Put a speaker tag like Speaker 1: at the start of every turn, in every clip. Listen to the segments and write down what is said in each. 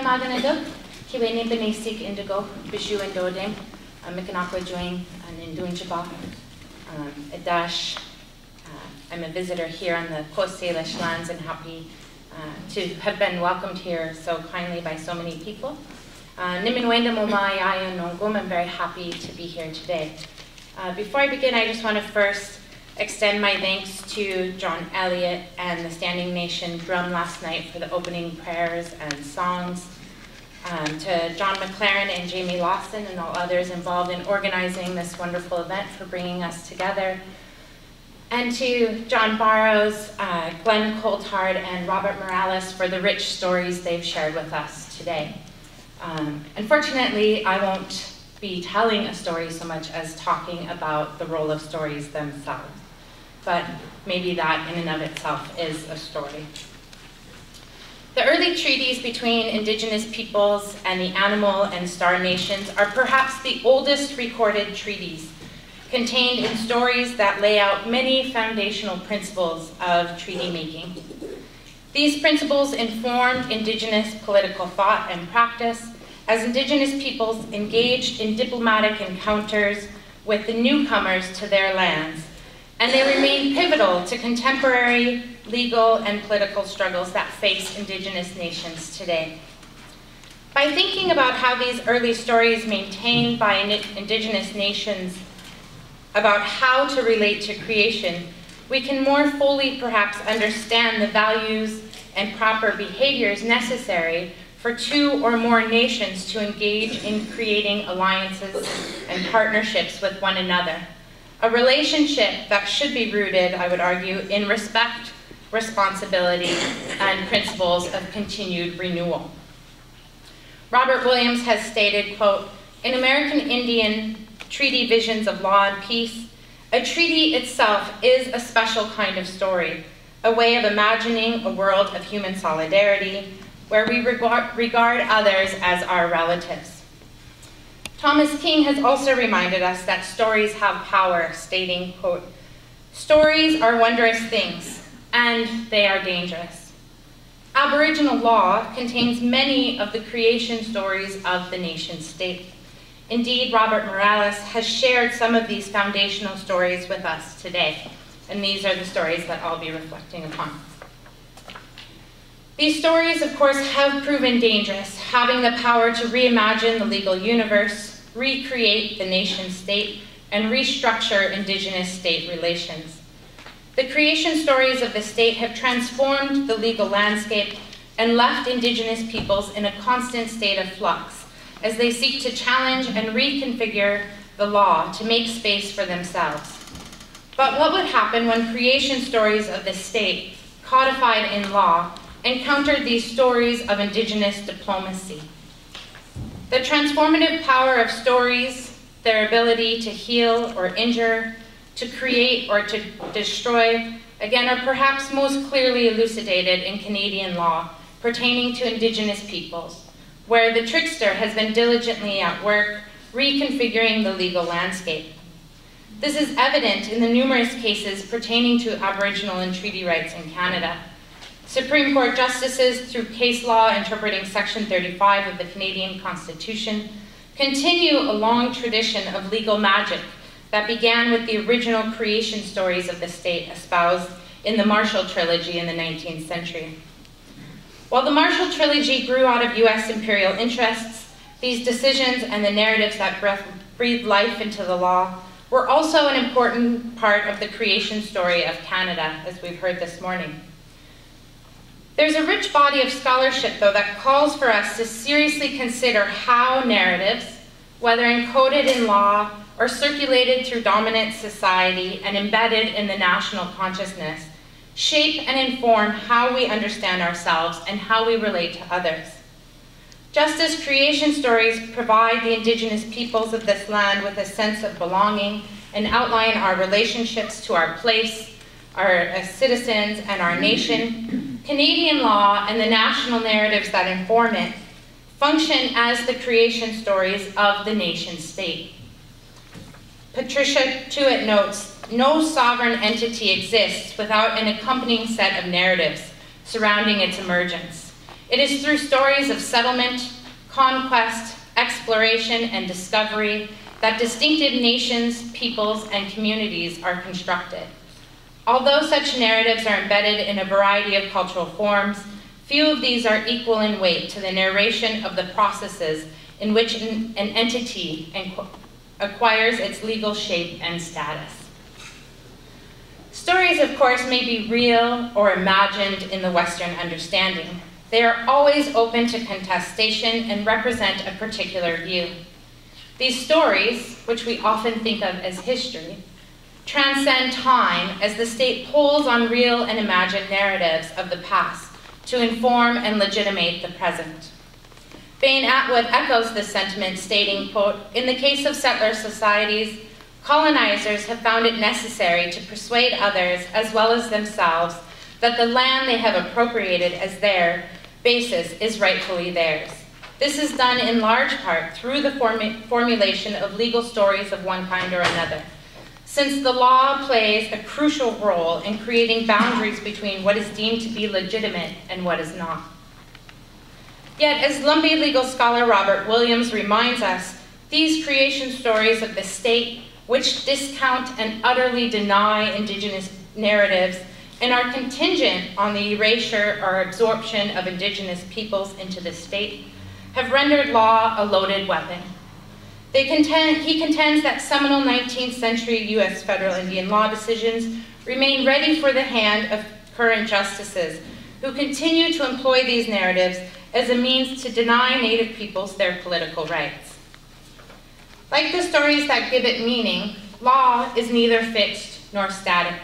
Speaker 1: maganaduk, Kiiwetinepinesik indigo, Bishu and Dodem, Mikanakwa Juing, and Indunjaba, Adash. I'm a visitor here on the Coast Salish lands and happy to have been welcomed here so kindly by so many people. I'm very happy to be here today. Before I begin, I just want to first extend my thanks to John Elliott and the Standing Nation Drum last night for the opening prayers and songs, to John McLaren and Jamie Lawson and all others involved in organizing this wonderful event for bringing us together, and to John Barrows, Glenn Coulthard, and Robert Morales for the rich stories they've shared with us today. Unfortunately, I won't be telling a story so much as talking about the role of stories themselves. But maybe that in and of itself is a story. The early treaties between Indigenous peoples and the animal and star nations are perhaps the oldest recorded treaties, contained in stories that lay out many foundational principles of treaty making. These principles informed Indigenous political thought and practice as Indigenous peoples engaged in diplomatic encounters with the newcomers to their lands, and they remain pivotal to contemporary legal and political struggles that face Indigenous nations today. By thinking about how these early stories maintained by Indigenous nations about how to relate to creation, we can more fully perhaps understand the values and proper behaviors necessary for two or more nations to engage in creating alliances and partnerships with one another. A relationship that should be rooted, I would argue, in respect, responsibility, and principles of continued renewal. Robert Williams has stated, quote, "In American Indian treaty visions of law and peace, a treaty itself is a special kind of story, a way of imagining a world of human solidarity where we regard others as our relatives." Thomas King has also reminded us that stories have power, stating, quote, "Stories are wondrous things, and they are dangerous." Aboriginal law contains many of the creation stories of the nation state. Indeed, Robert Morales has shared some of these foundational stories with us today, and these are the stories that I'll be reflecting upon. These stories, of course, have proven dangerous, having the power to reimagine the legal universe, recreate the nation state, and restructure Indigenous state relations. The creation stories of the state have transformed the legal landscape and left Indigenous peoples in a constant state of flux as they seek to challenge and reconfigure the law to make space for themselves. But what would happen when creation stories of the state, codified in law, encountered these stories of Indigenous diplomacy? The transformative power of stories, their ability to heal or injure, to create or to destroy, again, are perhaps most clearly elucidated in Canadian law pertaining to Indigenous peoples, where the trickster has been diligently at work reconfiguring the legal landscape. This is evident in the numerous cases pertaining to Aboriginal and treaty rights in Canada. Supreme Court justices, through case law interpreting Section 35 of the Canadian Constitution, continue a long tradition of legal magic that began with the original creation stories of the state espoused in the Marshall Trilogy in the 19th century. While the Marshall Trilogy grew out of US imperial interests, these decisions and the narratives that breathed life into the law were also an important part of the creation story of Canada, as we've heard this morning. There's a rich body of scholarship, though, that calls for us to seriously consider how narratives, whether encoded in law or circulated through dominant society and embedded in the national consciousness, shape and inform how we understand ourselves and how we relate to others. Just as creation stories provide the Indigenous peoples of this land with a sense of belonging and outline our relationships to our place, our citizens, and our nation, Canadian law and the national narratives that inform it function as the creation stories of the nation state. Patricia Tuitt notes, "No sovereign entity exists without an accompanying set of narratives surrounding its emergence. It is through stories of settlement, conquest, exploration, and discovery that distinctive nations, peoples, and communities are constructed. Although such narratives are embedded in a variety of cultural forms, few of these are equal in weight to the narration of the processes in which an entity acquires its legal shape and status. Stories, of course, may be real or imagined in the Western understanding. They are always open to contestation and represent a particular view. These stories, which we often think of as history, transcend time as the state pulls on real and imagined narratives of the past to inform and legitimate the present. Bain Atwood echoes this sentiment, stating, quote, "In the case of settler societies, colonizers have found it necessary to persuade others as well as themselves that the land they have appropriated as their basis is rightfully theirs. This is done in large part through the formulation of legal stories of one kind or another, since the law plays a crucial role in creating boundaries between what is deemed to be legitimate and what is not." Yet, as Lumbee legal scholar Robert Williams reminds us, these creation stories of the state, which discount and utterly deny Indigenous narratives and are contingent on the erasure or absorption of Indigenous peoples into the state, have rendered law a loaded weapon. He contends that seminal 19th century U.S. federal Indian law decisions remain ready for the hand of current justices who continue to employ these narratives as a means to deny Native peoples their political rights. Like the stories that give it meaning, law is neither fixed nor static.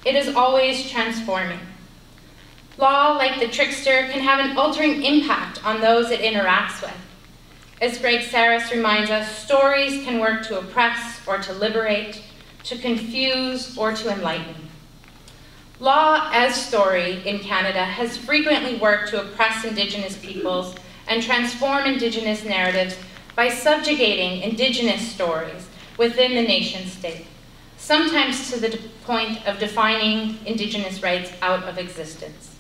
Speaker 1: It is always transforming. Law, like the trickster, can have an altering impact on those it interacts with. As Greg Saris reminds us, stories can work to oppress or to liberate, to confuse or to enlighten. Law as story in Canada has frequently worked to oppress Indigenous peoples and transform Indigenous narratives by subjugating Indigenous stories within the nation state, sometimes to the point of defining Indigenous rights out of existence.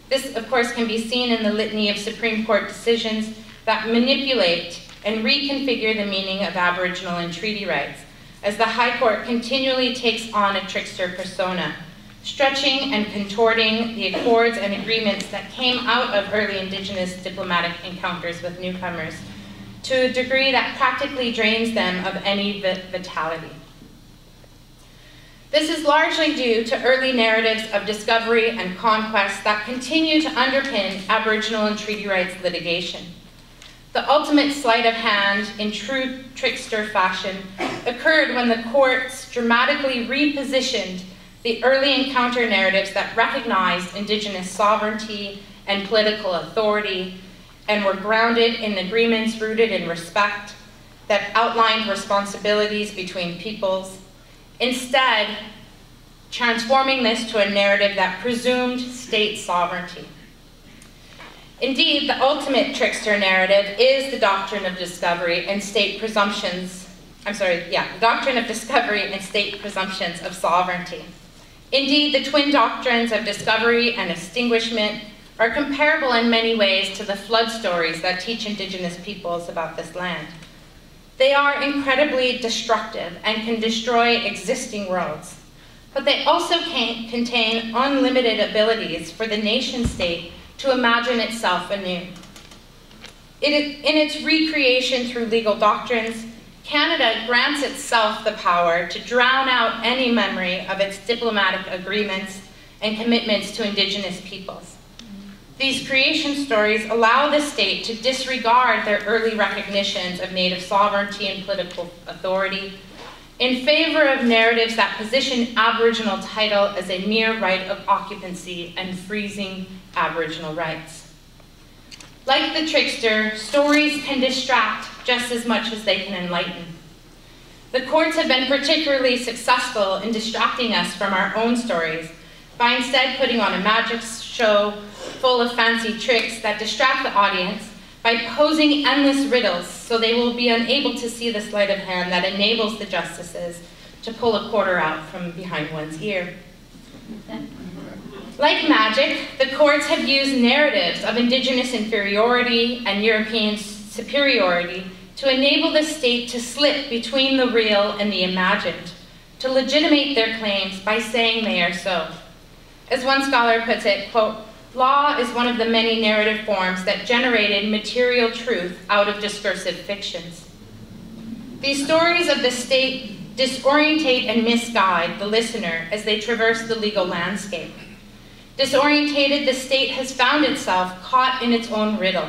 Speaker 1: This, of course, can be seen in the litany of Supreme Court decisions that manipulate and reconfigure the meaning of Aboriginal and treaty rights, as the High Court continually takes on a trickster persona, stretching and contorting the accords and agreements that came out of early Indigenous diplomatic encounters with newcomers to a degree that practically drains them of any vitality. This is largely due to early narratives of discovery and conquest that continue to underpin Aboriginal and treaty rights litigation. The ultimate sleight of hand, in true trickster fashion, occurred when the courts dramatically repositioned the early encounter narratives that recognized Indigenous sovereignty and political authority and were grounded in agreements rooted in respect that outlined responsibilities between peoples, instead transforming this to a narrative that presumed state sovereignty. Indeed, the ultimate trickster narrative is the doctrine of discovery and state presumptions, the doctrine of discovery and state presumptions of sovereignty. Indeed, the twin doctrines of discovery and extinguishment are comparable in many ways to the flood stories that teach Indigenous peoples about this land. They are incredibly destructive and can destroy existing worlds, but they also contain unlimited abilities for the nation state to imagine itself anew. In its recreation through legal doctrines, Canada grants itself the power to drown out any memory of its diplomatic agreements and commitments to Indigenous peoples. These creation stories allow the state to disregard their early recognitions of Native sovereignty and political authority in favor of narratives that position Aboriginal title as a mere right of occupancy and freezing Aboriginal rights. Like the trickster, stories can distract just as much as they can enlighten. The courts have been particularly successful in distracting us from our own stories by instead putting on a magic show full of fancy tricks that distract the audience by posing endless riddles so they will be unable to see the sleight of hand that enables the justices to pull a quarter out from behind one's ear. Like magic, the courts have used narratives of Indigenous inferiority and European superiority to enable the state to slip between the real and the imagined, to legitimate their claims by saying they are so. As one scholar puts it, quote, "Law is one of the many narrative forms that generated material truth out of discursive fictions." These stories of the state disorientate and misguide the listener as they traverse the legal landscape. Disorientated, the state has found itself caught in its own riddle,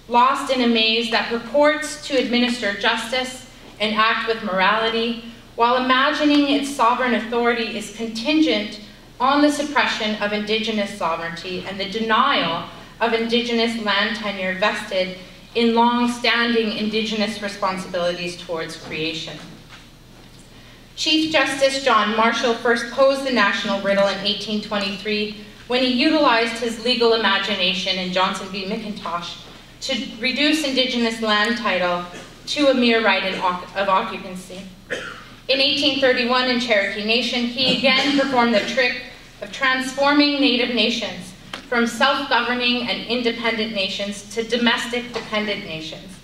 Speaker 1: lost in a maze that purports to administer justice and act with morality, while imagining its sovereign authority is contingent on the suppression of Indigenous sovereignty and the denial of Indigenous land tenure vested in long-standing Indigenous responsibilities towards creation. Chief Justice John Marshall first posed the national riddle in 1823 when he utilized his legal imagination in Johnson v. McIntosh to reduce Indigenous land title to a mere right of occupancy. In 1831 in Cherokee Nation, he again performed the trick of transforming Native nations from self-governing and independent nations to domestic dependent nations.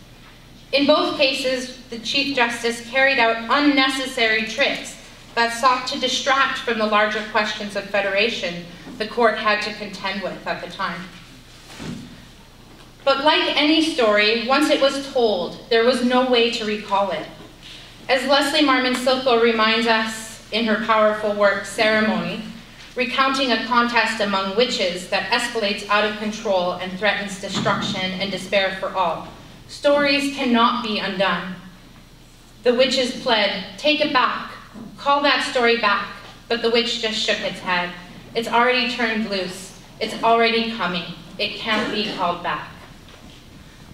Speaker 1: In both cases, the Chief Justice carried out unnecessary tricks that sought to distract from the larger questions of federation the court had to contend with at the time. But like any story, once it was told, there was no way to recall it. As Leslie Marmon Silko reminds us in her powerful work, Ceremony, recounting a contest among witches that escalates out of control and threatens destruction and despair for all, stories cannot be undone. The witches pled, "Take it back, call that story back," but the witch just shook its head. "It's already turned loose. It's already coming. It can't be called back."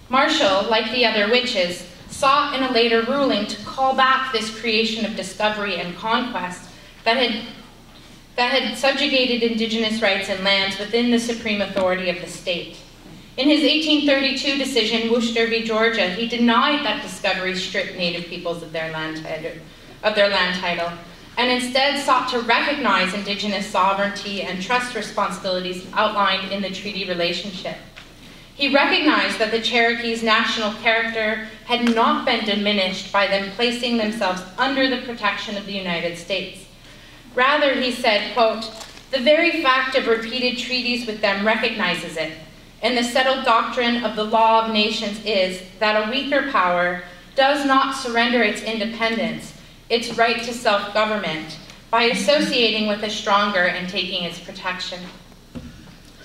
Speaker 1: Marshall, like the other witches, sought in a later ruling to call back this creation of discovery and conquest that had subjugated Indigenous rights and lands within the supreme authority of the state. In his 1832 decision, Worcester v. Georgia, he denied that discovery stripped Native peoples of their land title, and instead sought to recognize Indigenous sovereignty and trust responsibilities outlined in the treaty relationship. He recognized that the Cherokees' national character had not been diminished by them placing themselves under the protection of the United States. Rather, he said, quote, "The very fact of repeated treaties with them recognizes it, and the settled doctrine of the law of nations is that a weaker power does not surrender its independence, its right to self-government, by associating with a stronger and taking its protection."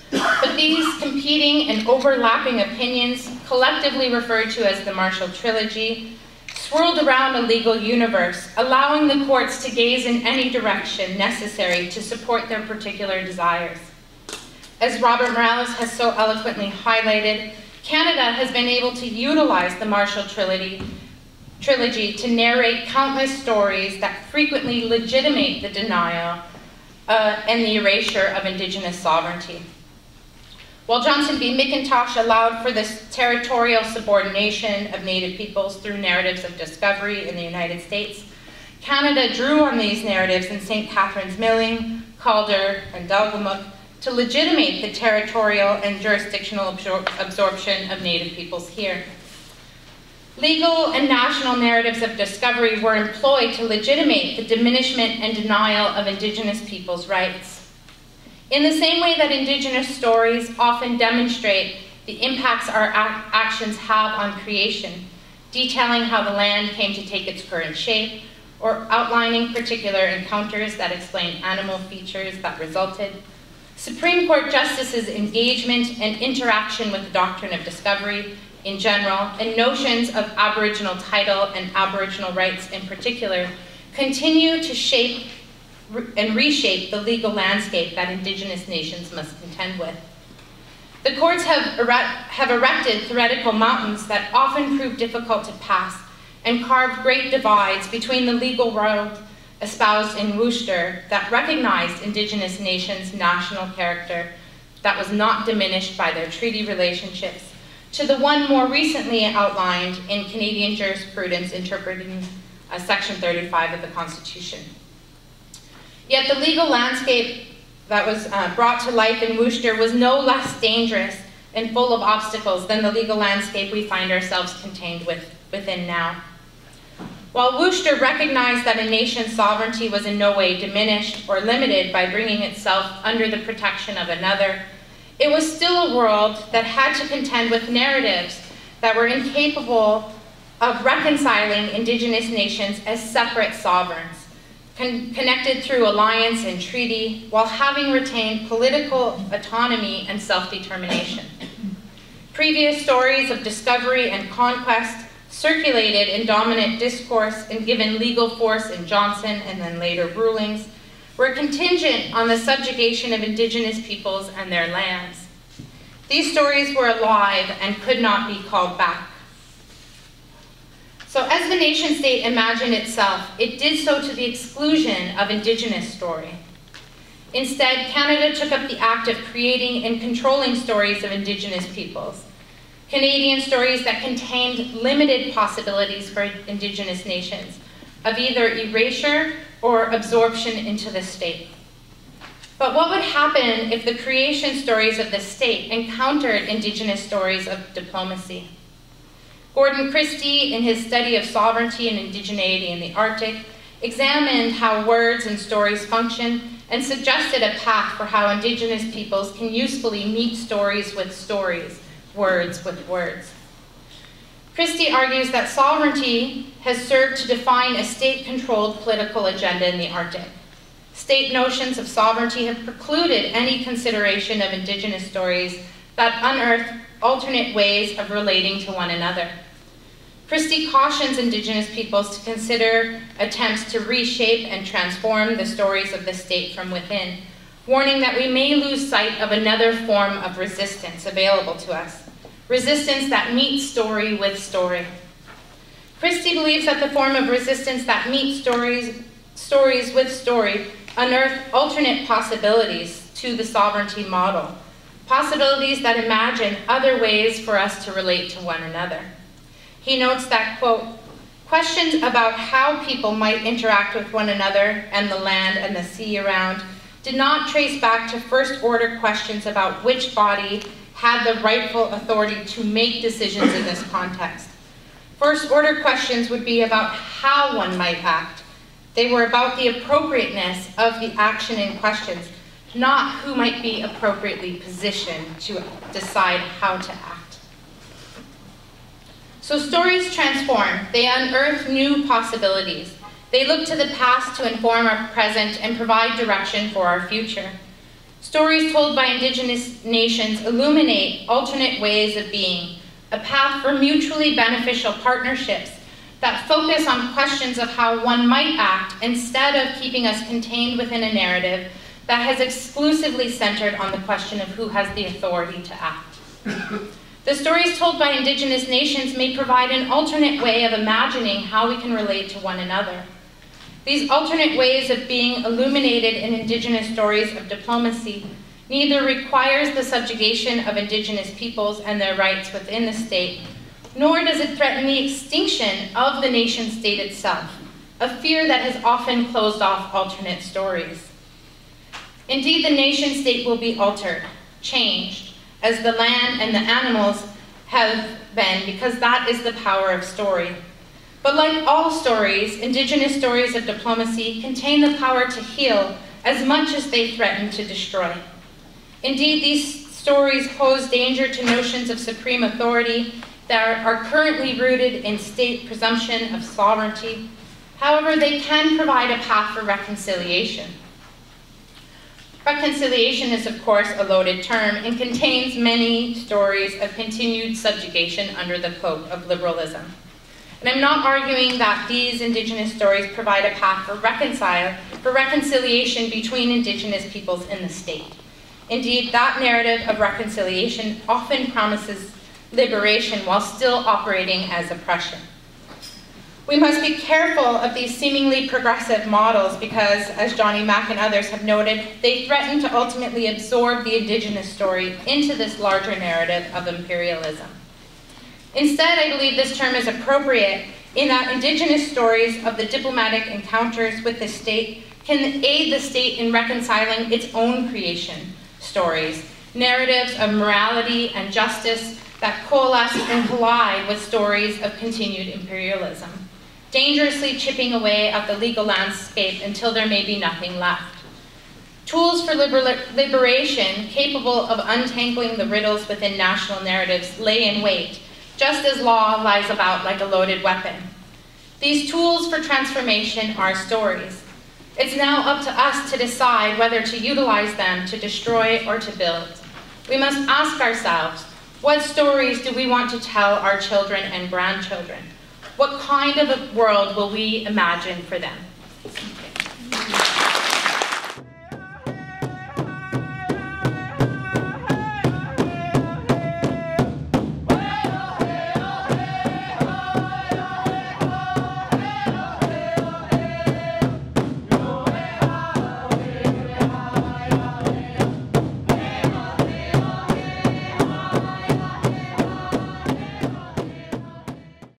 Speaker 1: But these competing and overlapping opinions, collectively referred to as the Marshall Trilogy, swirled around a legal universe, allowing the courts to gaze in any direction necessary to support their particular desires. As Robert Morales has so eloquently highlighted, Canada has been able to utilize the Marshall Trilogy to narrate countless stories that frequently legitimate the denial and the erasure of Indigenous sovereignty. While Johnson v. McIntosh allowed for this territorial subordination of Native peoples through narratives of discovery in the United States, Canada drew on these narratives in St. Catharines Milling, Calder, and Delgamuukw to legitimate the territorial and jurisdictional absorption of Native peoples here. Legal and national narratives of discovery were employed to legitimate the diminishment and denial of Indigenous peoples' rights. In the same way that Indigenous stories often demonstrate the impacts our actions have on creation, detailing how the land came to take its current shape, or outlining particular encounters that explain animal features that resulted, Supreme Court justices' engagement and interaction with the doctrine of discovery in general, and notions of Aboriginal title and Aboriginal rights in particular, continue to shape and reshape the legal landscape that Indigenous nations must contend with. The courts have erected theoretical mountains that often prove difficult to pass and carved great divides between the legal world espoused in Worcester that recognized Indigenous nations' national character that was not diminished by their treaty relationships, to the one more recently outlined in Canadian jurisprudence interpreting Section 35 of the Constitution. Yet the legal landscape that was brought to life in Worcester was no less dangerous and full of obstacles than the legal landscape we find ourselves contained within now. While Worcester recognized that a nation's sovereignty was in no way diminished or limited by bringing itself under the protection of another, it was still a world that had to contend with narratives that were incapable of reconciling Indigenous nations as separate sovereigns, connected through alliance and treaty, while having retained political autonomy and self-determination. Previous stories of discovery and conquest circulated in dominant discourse and given legal force in Johnson and then later rulings, were contingent on the subjugation of Indigenous peoples and their lands. These stories were alive and could not be called back. So as the nation state imagined itself, it did so to the exclusion of Indigenous story. Instead, Canada took up the act of creating and controlling stories of Indigenous peoples, Canadian stories that contained limited possibilities for Indigenous nations, of either erasure or absorption into the state. But what would happen if the creation stories of the state encountered Indigenous stories of diplomacy? Gordon Christie, in his study of sovereignty and indigeneity in the Arctic, examined how words and stories function and suggested a path for how Indigenous peoples can usefully meet stories with stories, words with words. Christie argues that sovereignty has served to define a state-controlled political agenda in the Arctic. State notions of sovereignty have precluded any consideration of Indigenous stories that unearth alternate ways of relating to one another. Christie cautions Indigenous peoples to consider attempts to reshape and transform the stories of the state from within, warning that we may lose sight of another form of resistance available to us, resistance that meets story with story. Christie believes that the form of resistance that meets stories with story unearth alternate possibilities to the sovereignty model, possibilities that imagine other ways for us to relate to one another. He notes that, quote, questions about how people might interact with one another and the land and the sea around did not trace back to first-order questions about which body had the rightful authority to make decisions in this context. First-order questions would be about how one might act. They were about the appropriateness of the action in questions, not who might be appropriately positioned to decide how to act. So stories transform. They unearth new possibilities. They look to the past to inform our present and provide direction for our future. Stories told by Indigenous nations illuminate alternate ways of being, a path for mutually beneficial partnerships that focus on questions of how one might act instead of keeping us contained within a narrative that has exclusively centered on the question of who has the authority to act. The stories told by Indigenous nations may provide an alternate way of imagining how we can relate to one another. These alternate ways of being illuminated in Indigenous stories of diplomacy neither requires the subjugation of Indigenous peoples and their rights within the state, nor does it threaten the extinction of the nation-state itself, a fear that has often closed off alternate stories. Indeed, the nation-state will be altered, changed, as the land and the animals have been, because that is the power of story. But like all stories, Indigenous stories of diplomacy contain the power to heal as much as they threaten to destroy. Indeed, these stories pose danger to notions of supreme authority that are currently rooted in state presumption of sovereignty. However, they can provide a path for reconciliation. Reconciliation is, of course, a loaded term and contains many stories of continued subjugation under the cloak of liberalism. And I'm not arguing that these Indigenous stories provide a path for reconciliation between Indigenous peoples in the state. Indeed, that narrative of reconciliation often promises liberation while still operating as oppression. We must be careful of these seemingly progressive models because, as Johnny Mack and others have noted, they threaten to ultimately absorb the Indigenous story into this larger narrative of imperialism. Instead, I believe this term is appropriate in that Indigenous stories of the diplomatic encounters with the state can aid the state in reconciling its own creation stories, narratives of morality and justice that coalesce and collide with stories of continued imperialism, dangerously chipping away at the legal landscape until there may be nothing left. Tools for liberation capable of untangling the riddles within national narratives lay in wait, just as law lies about like a loaded weapon. These tools for transformation are stories. It's now up to us to decide whether to utilize them to destroy or to build. We must ask ourselves, what stories do we want to tell our children and grandchildren? What kind of a world will we imagine for them?